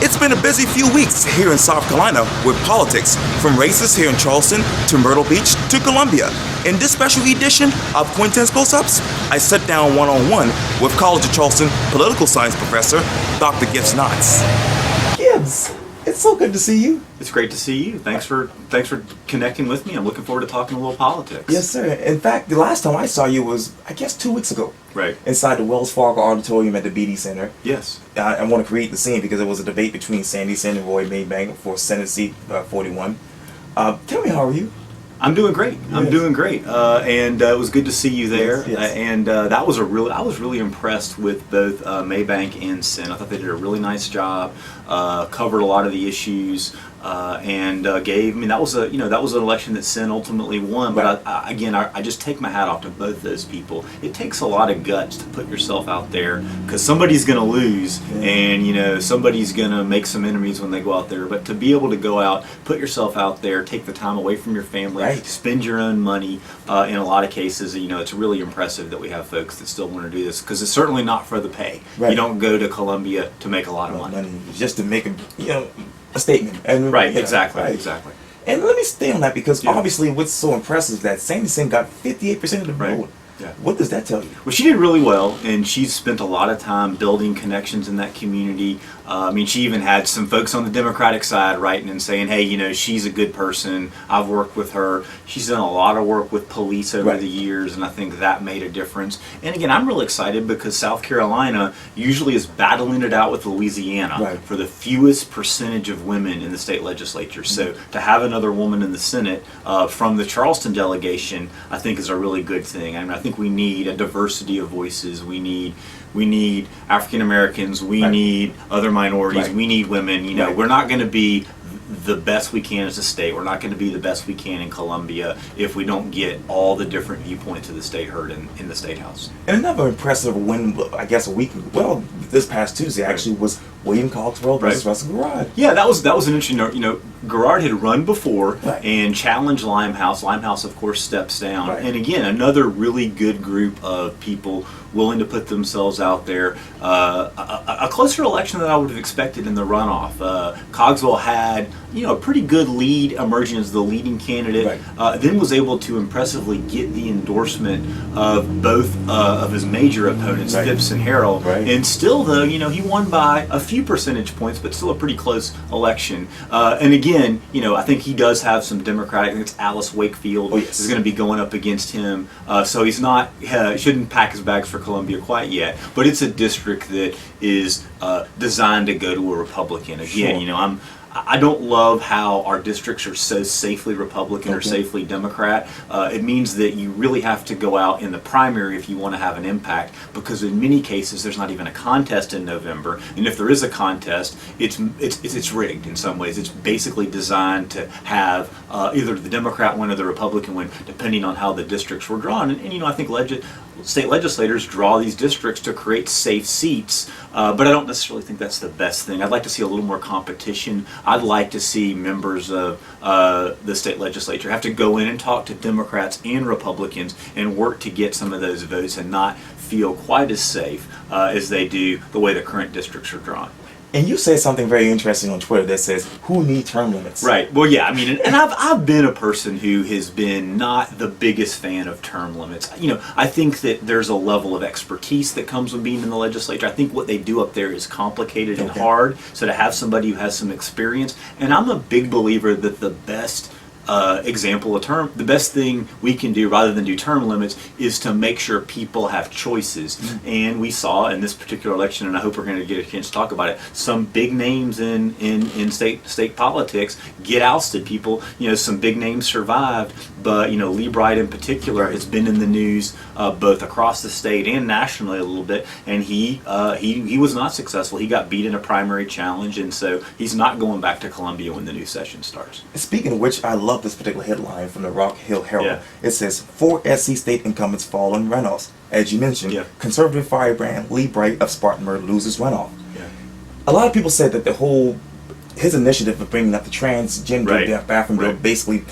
It's been a busy few weeks here in South Carolina with politics, from races here in Charleston to Myrtle Beach to Columbia. In this special edition of Quintin's Close-Ups, I sit down one-on-one with College of Charleston political science professor, Dr. Gibbs Knotts. Gibbs, it's so good to see you. It's great to see you. Thanks for connecting with me. I'm looking forward to talking a little politics. Yes, sir. In fact, the last time I saw you was, I guess, 2 weeks ago. Right. Inside the Wells Fargo Auditorium at the BD Center. Yes. I want to create the scene because it was a debate between Sandy Sen and Roy Maybank for Senate seat 41. Tell me, how are you? I'm doing great. I'm doing great, and it was good to see you there. Yes. And I was really impressed with both Maybank and Sen. I thought they did a really nice job, covered a lot of the issues, and gave. I mean, that was an election that Sen ultimately won. But I just take my hat off to both those people. It takes a lot of guts to put yourself out there because somebody's going to lose, and somebody's going to make some enemies when they go out there. But to be able to go out, put yourself out there, take the time away from your family. Spend your own money in a lot of cases. It's really impressive that we have folks that still want to do this because it's certainly not for the pay. You don't go to Columbia to make a lot of money. Just to make a statement. And exactly. And let me stay on that because obviously what's so impressive is that Sandy Sen got 58% of the vote. Yeah. What does that tell you? Well, she did really well, and she's spent a lot of time building connections in that community. She even had some folks on the Democratic side writing and saying, hey, she's a good person. I've worked with her. She's done a lot of work with police over the years, and I think that made a difference. And again, I'm really excited because South Carolina usually is battling it out with Louisiana for the fewest percentage of women in the state legislature. So to have another woman in the Senate from the Charleston delegation, I think is a really good thing. I think we need a diversity of voices. We need African Americans. We need other minorities. We need women. We're not going to be the best we can as a state. We're not going to be the best we can in Columbia if we don't get all the different viewpoints of the state heard in the State House. And another impressive win, I guess this past Tuesday actually was William Cogswell versus Russell Garrard. Yeah, that was an interesting. Garrard had run before and challenged Limehouse. Limehouse, of course, steps down. And again, another really good group of people willing to put themselves out there. A closer election than I would have expected in the runoff. Cogswell had a pretty good lead emerging as the leading candidate. Then was able to impressively get the endorsement of both of his major opponents, Phipps and Harrell. And still, though, he won by a few percentage points, but still a pretty close election. And again, I think he does have some Democratic. I think it's Alice Wakefield is going to be going up against him. So he's not shouldn't pack his bags for Columbia quite yet. But it's a district that is designed to go to a Republican. Again, I don't love how our districts are so safely Republican or safely Democrat. It means that you really have to go out in the primary if you want to have an impact, because in many cases there's not even a contest in November, and if there is a contest, it's rigged in some ways. It's basically designed to have either the Democrat win or the Republican win, depending on how the districts were drawn. And I think state legislators draw these districts to create safe seats, but I don't necessarily think that's the best thing. I'd like to see a little more competition. I'd like to see members of the state legislature have to go in and talk to Democrats and Republicans and work to get some of those votes and not feel quite as safe as they do the way the current districts are drawn. And you said something very interesting on Twitter that says, who need term limits? Right. Well, yeah, and I've been a person who has been not the biggest fan of term limits. I think that there's a level of expertise that comes with being in the legislature. I think what they do up there is complicated and hard. So to have somebody who has some experience, and I'm a big believer that the best example of term, the best thing we can do rather than do term limits is to make sure people have choices. And we saw in this particular election, and I hope we're going to get a chance to talk about it, some big names in state politics get ousted. People, some big names survived, but Lee Bright in particular has been in the news both across the state and nationally a little bit, and he was not successful. He got beat in a primary challenge, and so he's not going back to Columbia when the new session starts. Speaking of which, I love this particular headline from the Rock Hill Herald. It says, 4 SC state incumbents fall in runoffs. As you mentioned, conservative firebrand Lee Bright of Spartanburg loses runoff. A lot of people said that his initiative of bringing up the transgender bathroom bill basically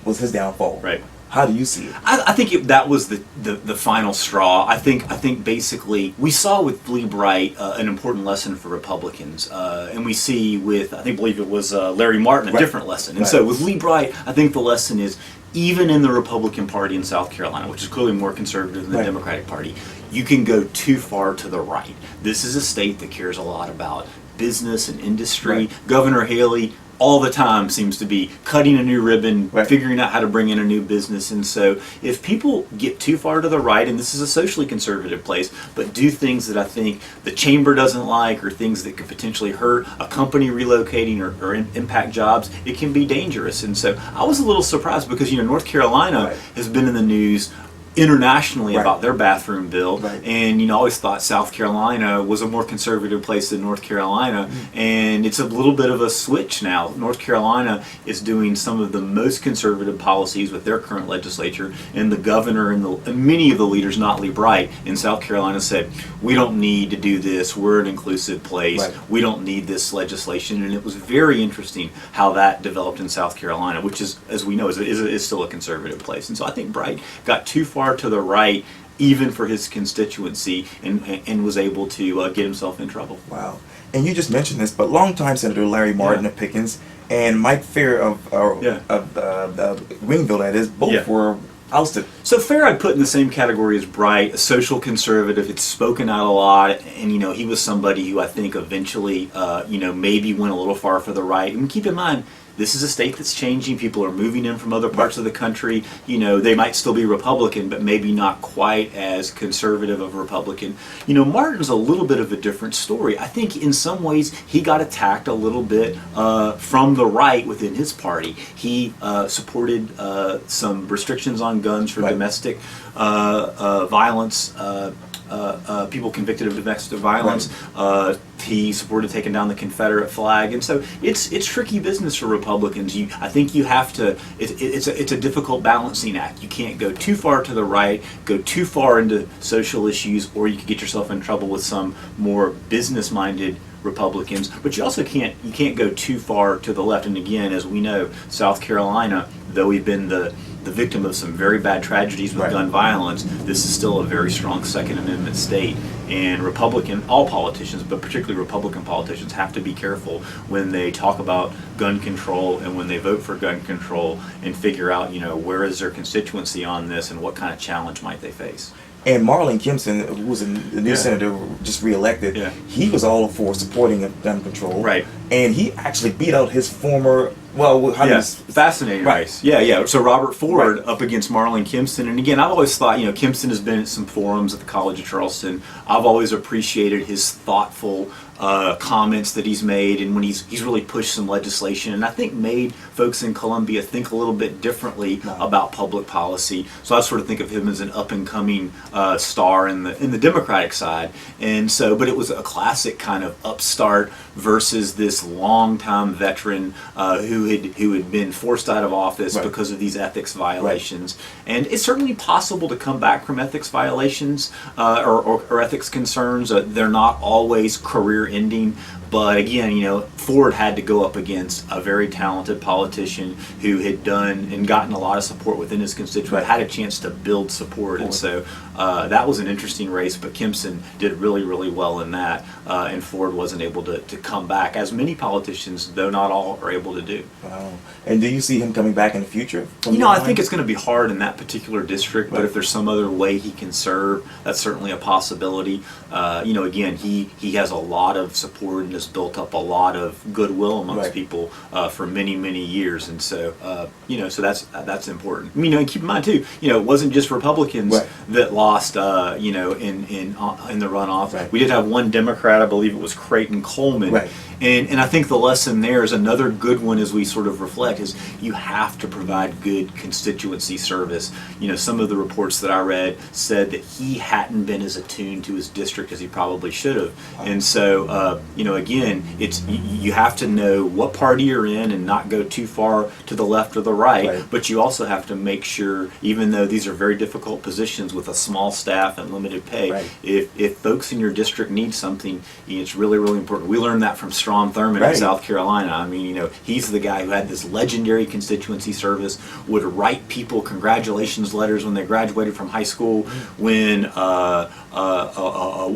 was his downfall. How do you see it? I think that was the final straw. I think basically we saw with Lee Bright an important lesson for Republicans, and we see with I believe it was Larry Martin a different lesson. And so with Lee Bright, I think the lesson is even in the Republican Party in South Carolina, which is clearly more conservative than the Democratic Party, you can go too far to the right. This is a state that cares a lot about business and industry. Governor Haley all the time seems to be cutting a new ribbon, figuring out how to bring in a new business. And so if people get too far to the right, and this is a socially conservative place, but do things that I think the chamber doesn't like, or things that could potentially hurt a company relocating or impact jobs, it can be dangerous. And so I was a little surprised because, North Carolina has been in the news internationally about their bathroom bill, and I always thought South Carolina was a more conservative place than North Carolina, and it's a little bit of a switch now. North Carolina is doing some of the most conservative policies with their current legislature, and the governor and many of the leaders, not Lee Bright, in South Carolina said, we don't need to do this, we're an inclusive place, we don't need this legislation. And it was very interesting how that developed in South Carolina, which is, as we know, is still a conservative place. And so I think Bright got too far to the right, even for his constituency, and was able to get himself in trouble. Wow. And you just mentioned this, but longtime Senator Larry Martin of Pickens and Mike Fair of Wingville, that is, both were ousted. So Fair I'd put in the same category as Bright, a social conservative. It's spoken out a lot, and he was somebody who I think eventually maybe went a little far for the right. And keep in mind, this is a state that's changing. People are moving in from other parts of the country. They might still be Republican, but maybe not quite as conservative of a Republican. Martin's a little bit of a different story. I think in some ways he got attacked a little bit from the right within his party. He supported some restrictions on guns for domestic violence. People convicted of domestic violence. He supported taking down the Confederate flag, and so it's tricky business for Republicans. I think you have to. It's a difficult balancing act. You can't go too far to the right, go too far into social issues, or you could get yourself in trouble with some more business-minded Republicans. But you also can't go too far to the left. And again, as we know, South Carolina, though we've been the victim of some very bad tragedies with gun violence, this is still a very strong Second Amendment state. And all politicians, but particularly Republican politicians, have to be careful when they talk about gun control and when they vote for gun control, and figure out, where is their constituency on this and what kind of challenge might they face. And Marlon Kimpson, who was the new senator just reelected, he was all for supporting gun control. Right. And he actually beat out his former, fascinating race. Yeah. So Robert Ford up against Marlon Kimpson. And again, I've always thought, Kimpson has been at some forums at the College of Charleston. I've always appreciated his thoughtful comments that he's made, and when he's really pushed some legislation, and I think made folks in Columbia think a little bit differently about public policy. So I sort of think of him as an up and coming star in the Democratic side. And so, but it was a classic kind of upstart versus this longtime veteran who had been forced out of office because of these ethics violations. And it's certainly possible to come back from ethics violations or ethics concerns. They're not always career ending, but again, Ford had to go up against a very talented politician who had done and gotten a lot of support within his constituent, had a chance to build support, and so that was an interesting race. But Kimpson did really, really well in that, and Ford wasn't able to come back, as many politicians, though not all, are able to do. Wow. And do you see him coming back in the future? I think it's going to be hard in that particular district, but if there's some other way he can serve, that's certainly a possibility. Again, he has a lot of support and has built up a lot of goodwill amongst people for many, many years, and so so that's important. And keep in mind too, it wasn't just Republicans that lost, in the runoff. We did have one Democrat, I believe it was Creighton Coleman. And I think the lesson there is another good one as we sort of reflect is you have to provide good constituency service. Some of the reports that I read said that he hadn't been as attuned to his district as he probably should have. And so, again, you have to know what party you're in and not go too far to the left or the right. But you also have to make sure, even though these are very difficult positions with a small staff and limited pay. Right. If folks in your district need something, it's really, really important. We learned that from Strom Thurmond in South Carolina. I mean, he's the guy who had this legendary constituency service, would write people congratulations letters when they graduated from high school. When a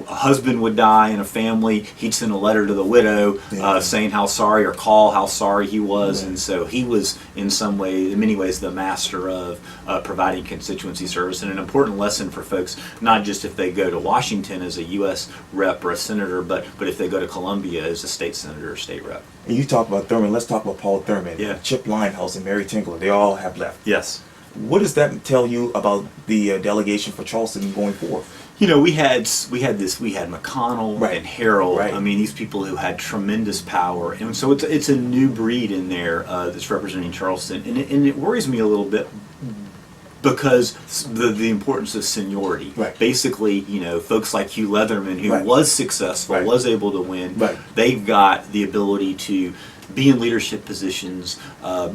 husband would die in a family, he'd send a letter to the widow saying how sorry, or call how sorry he was. And so he was in many ways the master of providing constituency service, and an important lesson for folks, not just if they go to Washington as a U.S. rep or a senator, but if they go to Columbia as a state senator or state rep. And you talk about Thurmond, let's talk about Paul Thurmond. Yeah. Chip Linehouse and Mary Tinkler, they all have left. Yes. What does that tell you about the delegation for Charleston going forward? We had McConnell and Harrell. Right. I mean, these people who had tremendous power, and so it's a new breed in there that's representing Charleston, and it worries me a little bit because the importance of seniority. Right. Basically, folks like Hugh Leatherman, who was successful, was able to win. Right. They've got the ability to be in leadership positions,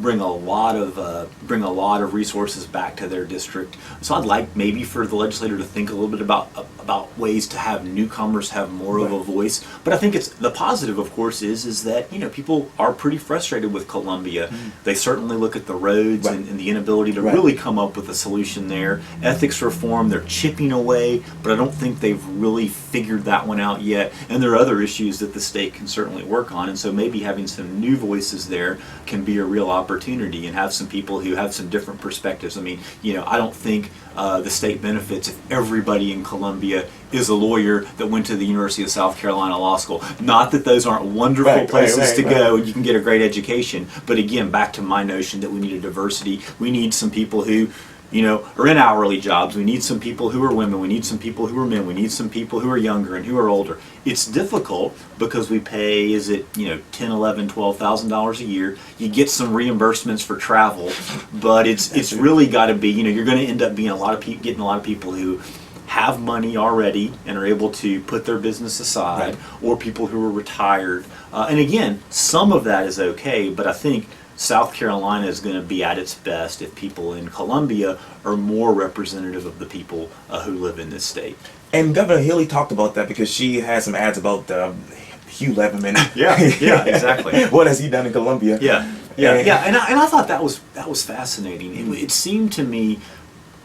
bring a lot of resources back to their district. So I'd like maybe for the legislator to think a little bit about ways to have newcomers have more of a voice. But I think it's the positive, of course, is that people are pretty frustrated with Columbia. They certainly look at the roads and the inability to really come up with a solution there. Ethics reform, they're chipping away, but I don't think they've really figured that one out yet. And there are other issues that the state can certainly work on. And so maybe having some new voices there can be a real opportunity, and have some people who have some different perspectives. I mean, I don't think the state benefits if everybody in Columbia is a lawyer that went to the University of South Carolina Law School. Not that those aren't wonderful places to go and you can get a great education, but again, back to my notion that we need a diversity. We need some people who are in hourly jobs. We need some people who are women. We need some people who are men. We need some people who are younger and who are older. It's difficult because we pay, $10, $11, $12,000 a year. You get some reimbursements for travel, but it's really got to be, you're going to end up being getting a lot of people who have money already and are able to put their business aside, or people who are retired. And again, some of that is okay, but I think South Carolina is going to be at its best if people in Columbia are more representative of the people who live in this state. And Governor Haley talked about that because she had some ads about Hugh Leatherman. Yeah, exactly. What has he done in Columbia? Yeah. And I thought that was fascinating. It seemed to me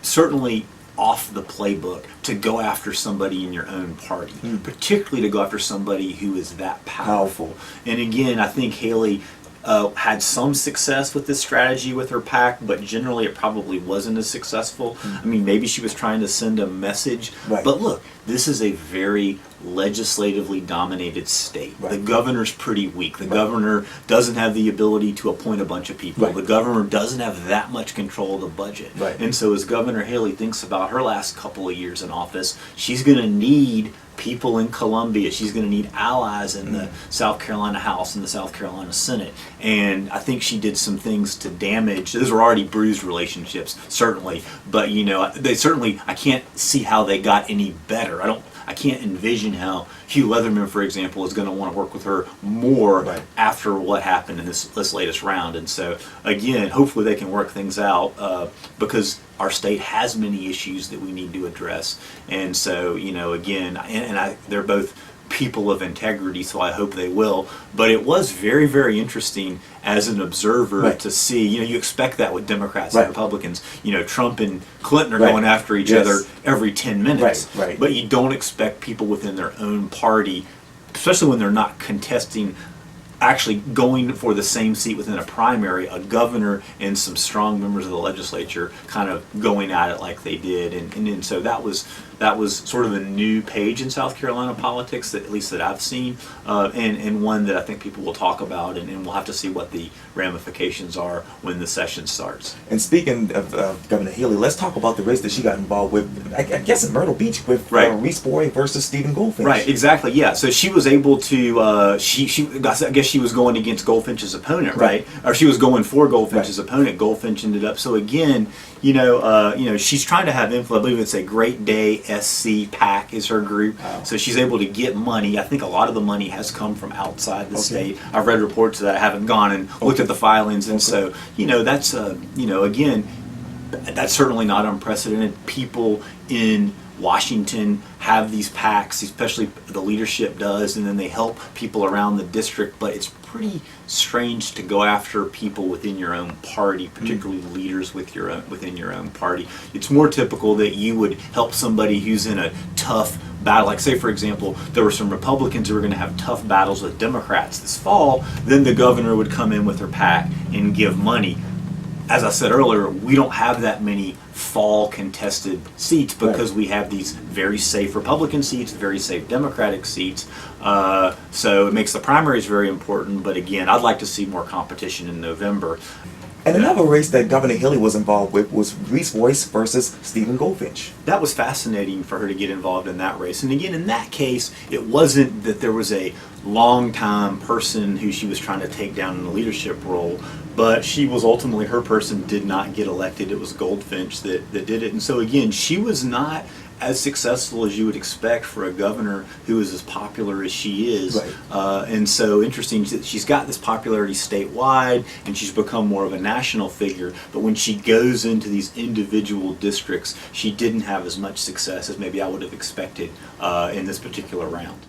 certainly off the playbook to go after somebody in your own party, particularly to go after somebody who is that powerful. And again, I think Haley had some success with this strategy with her PAC, but generally it probably wasn't as successful. I mean, maybe she was trying to send a message, but look, this is a very legislatively dominated state. The governor's pretty weak. The governor doesn't have the ability to appoint a bunch of people. The governor doesn't have that much control of the budget. And so as Governor Haley thinks about her last couple of years in office, she's going to need people in Columbia. She's going to need allies in the South Carolina House and the South Carolina Senate. And I think she did some things to damage. Those were already bruised relationships, certainly. But, I can't see how they got any better. I can't envision how Hugh Leatherman, for example, is going to want to work with her more after what happened in this latest round. And so, again, hopefully they can work things out because our state has many issues that we need to address. And so, again, they're both people of integrity, so I hope they will. But it was very, very interesting as an observer to see, you expect that with Democrats and Republicans. Trump and Clinton are going after each other every 10 minutes. But you don't expect people within their own party, especially when they're not contesting, actually going for the same seat within a primary, a governor and some strong members of the legislature kind of going at it like they did. And so that was sort of a new page in South Carolina politics, that at least that I've seen, and one that I think people will talk about, and we'll have to see what the ramifications are when the session starts. And speaking of Governor Haley, let's talk about the race that she got involved with, I guess in Myrtle Beach, with Reese Boy versus Stephen Goldfinch. Right, exactly, yeah. So she was able to, I guess she was going against Goldfinch's opponent, right? Or she was going for Goldfinch's opponent. Goldfinch ended up, so again, she's trying to have influence. I believe it's a Great Day SC PAC is her group. So she's able to get money. I think a lot of the money has come from outside the state. I've read reports of that. I haven't gone and looked at the filings, and so that's again, That's certainly not unprecedented. People in Washington have these PACs, especially the leadership does, and then they help people around the district, but it's pretty strange to go after people within your own party, particularly leaders within your own party. It's more typical that you would help somebody who's in a tough battle. Like, say, for example, there were some Republicans who were going to have tough battles with Democrats this fall, then the governor would come in with her PAC and give money. As I said earlier, we don't have that many fall contested seats because we have these very safe Republican seats, very safe Democratic seats. So it makes the primaries very important. But again, I'd like to see more competition in November. And another race that Governor Haley was involved with was Reese Boyce versus Stephen Goldfinch. That was fascinating for her to get involved in that race. And again, in that case, it wasn't that there was a long-time person who she was trying to take down in the leadership role, but she was ultimately, her person did not get elected. It was Goldfinch that did it. And so again, she was not as successful as you would expect for a governor who is as popular as she is. Right. And so interesting, she's got this popularity statewide and she's become more of a national figure, but when she goes into these individual districts, she didn't have as much success as maybe I would have expected in this particular round.